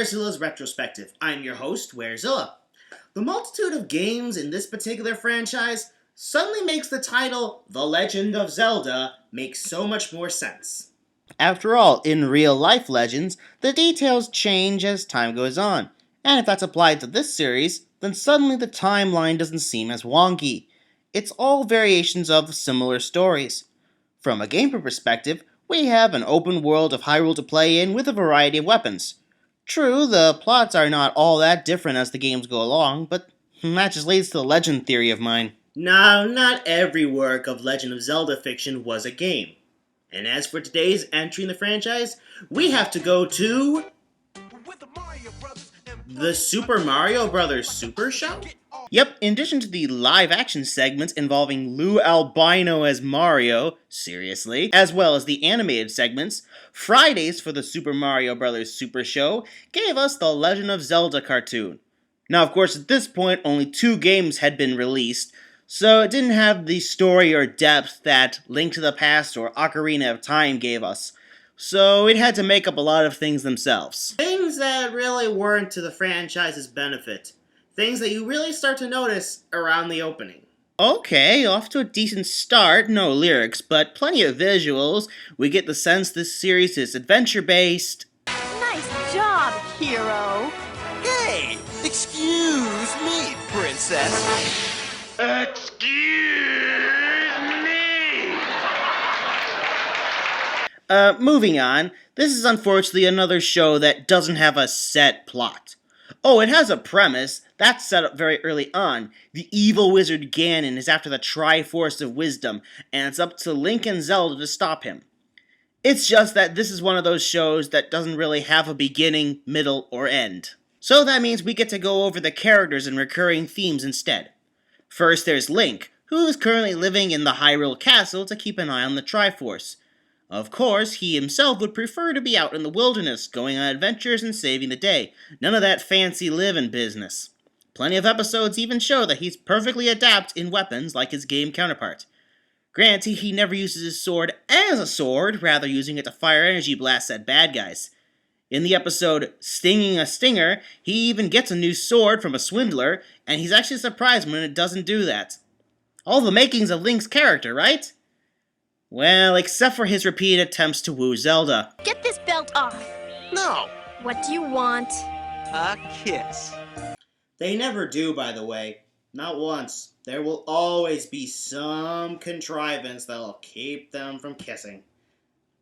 Werezilla's Retrospective. I'm your host, Werezilla. The multitude of games in this particular franchise suddenly makes the title The Legend of Zelda make so much more sense. After all, in real-life legends, the details change as time goes on, and if that's applied to this series, then suddenly the timeline doesn't seem as wonky. It's all variations of similar stories. From a gameplay perspective, we have an open world of Hyrule to play in with a variety of weapons. True, the plots are not all that different as the games go along, but that just leads to the legend theory of mine. Now, not every work of Legend of Zelda fiction was a game. And as for today's entry in the franchise, we have to go to the Super Mario Bros. Super Show? Yep, in addition to the live-action segments involving Lou Albino as Mario, seriously, as well as the animated segments, Fridays for the Super Mario Bros. Super Show gave us the Legend of Zelda cartoon. Now, of course, at this point, only 2 games had been released, so it didn't have the story or depth that Link to the Past or Ocarina of Time gave us. So it had to make up a lot of things themselves. Things that really weren't to the franchise's benefit. Things that you really start to notice around the opening. Okay, off to a decent start, no lyrics, but plenty of visuals. We get the sense this series is adventure-based. Nice job, hero! Hey, excuse me, princess. Moving on, this is unfortunately another show that doesn't have a set plot. Oh, it has a premise, that's set up very early on. The evil wizard Ganon is after the Triforce of Wisdom, and it's up to Link and Zelda to stop him. It's just that this is one of those shows that doesn't really have a beginning, middle, or end. So that means we get to go over the characters and recurring themes instead. First there's Link, who is currently living in the Hyrule Castle to keep an eye on the Triforce. Of course, he himself would prefer to be out in the wilderness, going on adventures and saving the day. None of that fancy living business. Plenty of episodes even show that he's perfectly adept in weapons like his game counterpart. Granted, he never uses his sword as a sword, rather using it to fire energy blasts at bad guys. In the episode Stinging a Stinger, he even gets a new sword from a swindler, and he's actually surprised when it doesn't do that. All the makings of Link's character, right? Well, except for his repeated attempts to woo Zelda. Get this belt off! No, What do you want? a kiss. They never do, by the way. Not once. There will always be some contrivance that'll keep them from kissing.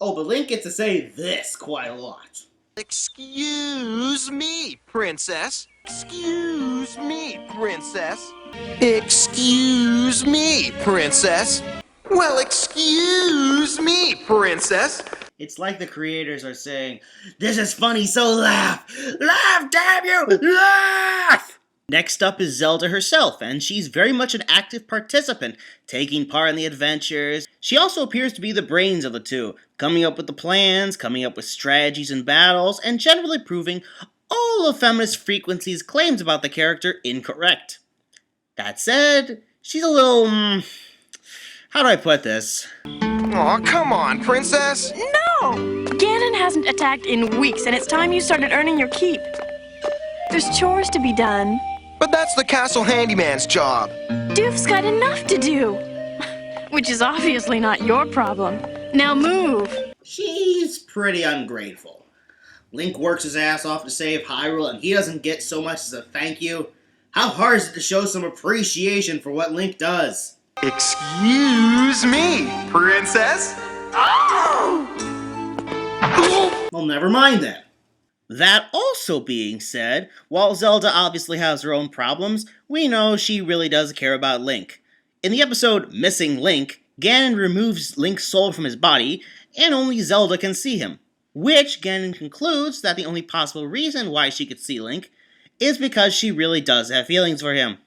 Oh, but Link gets to say this quite a lot. Excuse me, princess. Excuse me, princess. Excuse me, princess. Well, excuse me, princess. It's like the creators are saying, "This is funny, so laugh! Laugh, damn you! Laugh!" Next up is Zelda herself, and she's very much an active participant, taking part in the adventures. She also appears to be the brains of the two, coming up with the plans, coming up with strategies and battles, and generally proving all of Feminist Frequency's claims about the character incorrect. That said, she's a little, how do I put this? Aw, come on, princess. No! Ganon hasn't attacked in weeks, and it's time you started earning your keep. There's chores to be done. But that's the castle handyman's job. Doof's got enough to do. Which is obviously not your problem. Now move! She's pretty ungrateful. Link works his ass off to save Hyrule, and he doesn't get so much as a thank you. How hard is it to show some appreciation for what Link does? Excuse me, princess. Well, never mind then. That also being said, while Zelda obviously has her own problems, we know she really does care about Link. In the episode Missing Link, Ganon removes Link's soul from his body, and only Zelda can see him. Which Ganon concludes that the only possible reason why she could see Link is because she really does have feelings for him.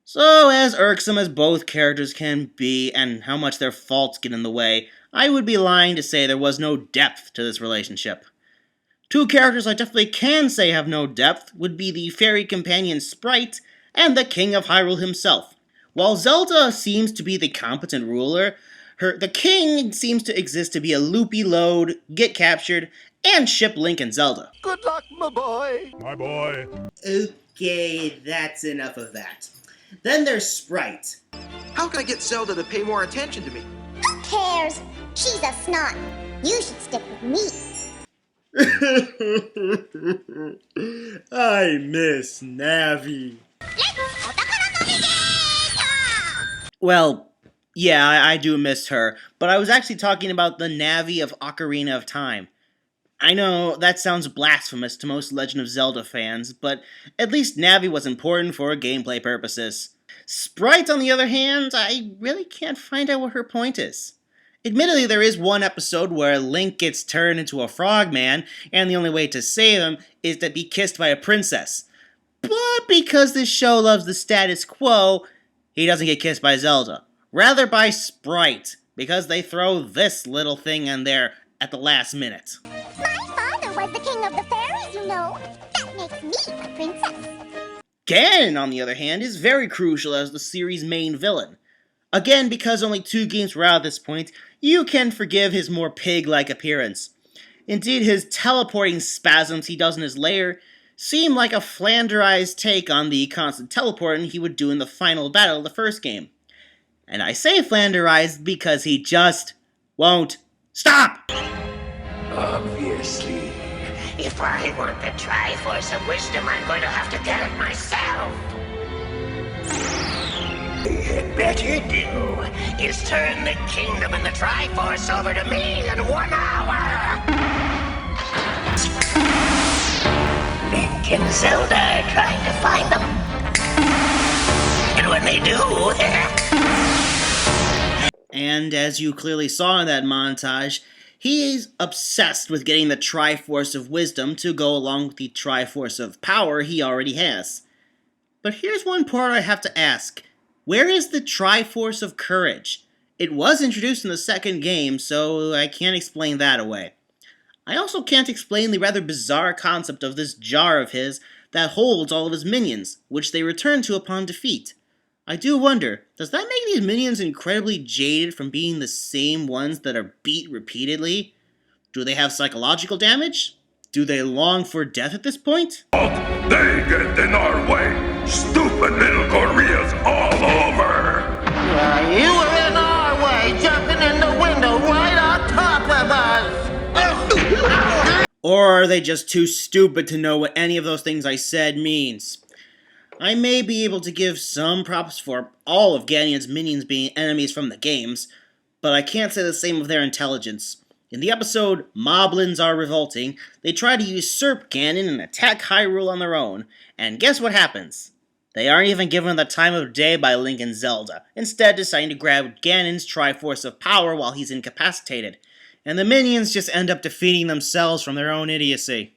So, as irksome as both characters can be, and how much their faults get in the way, I would be lying to say there was no depth to this relationship. 2 characters I definitely can say have no depth would be the fairy companion Sprite and the King of Hyrule himself. While Zelda seems to be the competent ruler, the king seems to exist to be a loopy load, get captured, and ship Link and Zelda. Good luck, my boy. My boy. Okay, that's enough of that. Then there's Sprite. How can I get Zelda to pay more attention to me? Who cares? She's a snot. You should stick with me. I miss Navi. Well, yeah, I do miss her, but I was actually talking about the Navi of Ocarina of Time. I know that sounds blasphemous to most Legend of Zelda fans, but at least Navi was important for gameplay purposes. Sprite, on the other hand, I really can't find out what her point is. Admittedly, there is one episode where Link gets turned into a frogman, and the only way to save him is to be kissed by a princess. But because this show loves the status quo, he doesn't get kissed by Zelda. Rather by Sprite, because they throw this little thing in there at the last minute. My father was the king of the fairies, you know. That makes me a princess. Ganon, on the other hand, is very crucial as the series' main villain. Again, because only 2 games were out at this point, you can forgive his more pig-like appearance. Indeed, his teleporting spasms he does in his lair seem like a flanderized take on the constant teleporting he would do in the final battle of the first game. And I say flanderized because he just won't stop! Obviously. If I want the Triforce of Wisdom, I'm going to have to get it myself. What you had better do is turn the kingdom and the Triforce over to me in 1 hour. Link and Zelda are trying to find them. And when they do... And as you clearly saw in that montage, he is obsessed with getting the Triforce of Wisdom to go along with the Triforce of Power he already has. But here's one part I have to ask. Where is the Triforce of Courage? It was introduced in the second game, so I can't explain that away. I also can't explain the rather bizarre concept of this jar of his that holds all of his minions, which they return to upon defeat. I do wonder, does that make these minions incredibly jaded from being the same ones that are beat repeatedly? Do they have psychological damage? Do they long for death at this point? They get in our way. Stupid little gorillas all over. You were in our way, jumping in the window right on top of us! Or are they just too stupid to know what any of those things I said means? I may be able to give some props for all of Ganon's minions being enemies from the games, but I can't say the same of their intelligence. In the episode, Moblins Are Revolting, they try to usurp Ganon and attack Hyrule on their own, and guess what happens? They aren't even given the time of day by Link and Zelda, instead deciding to grab Ganon's Triforce of Power while he's incapacitated, and the minions just end up defeating themselves from their own idiocy.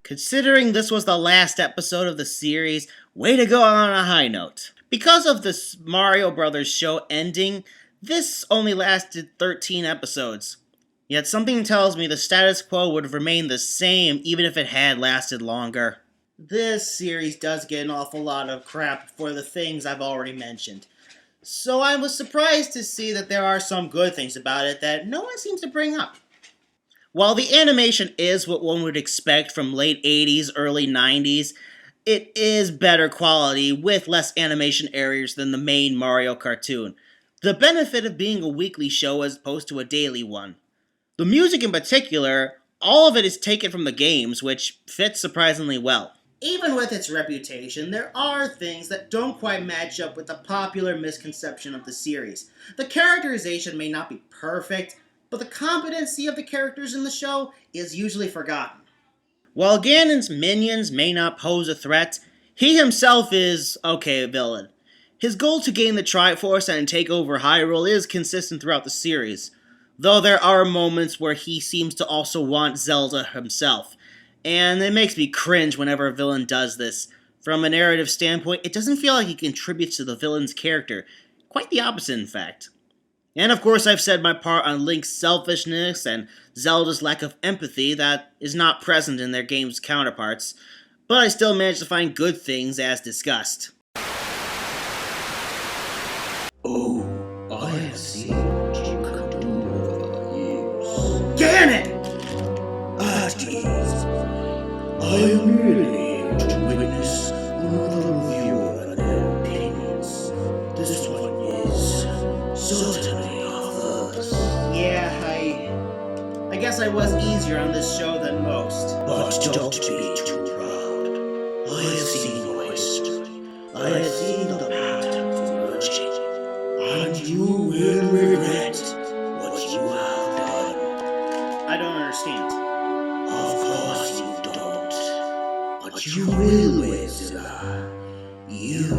Considering this was the last episode of the series, way to go on a high note. Because of this Mario Bros. Show ending, this only lasted 13 episodes. Yet something tells me the status quo would have remained the same even if it had lasted longer. This series does get an awful lot of crap for the things I've already mentioned. So I was surprised to see that there are some good things about it that no one seems to bring up. While the animation is what one would expect from late 80s, early 90s, it is better quality with less animation errors than the main Mario cartoon. The benefit of being a weekly show as opposed to a daily one. The music in particular, all of it is taken from the games, which fits surprisingly well. Even with its reputation, there are things that don't quite match up with the popular misconception of the series. The characterization may not be perfect, but the competency of the characters in the show is usually forgotten. While Ganon's minions may not pose a threat, he himself is, okay, a villain. His goal to gain the Triforce and take over Hyrule is consistent throughout the series, though there are moments where he seems to also want Zelda himself, and it makes me cringe whenever a villain does this. From a narrative standpoint, it doesn't feel like he contributes to the villain's character, quite the opposite in fact. And of course I've said my part on Link's selfishness and Zelda's lack of empathy that is not present in their game's counterparts, but I still managed to find good things as discussed. Oh, I see what you can do. the reviewer and their opinions. This one is certainly ours. Yeah, I guess I was easier on this show than most. But don't be too proud. I have seen your history. I have seen the patterns emerging. And you will regret what you have done. I don't understand. Of course you don't. But you will, Werezilla. You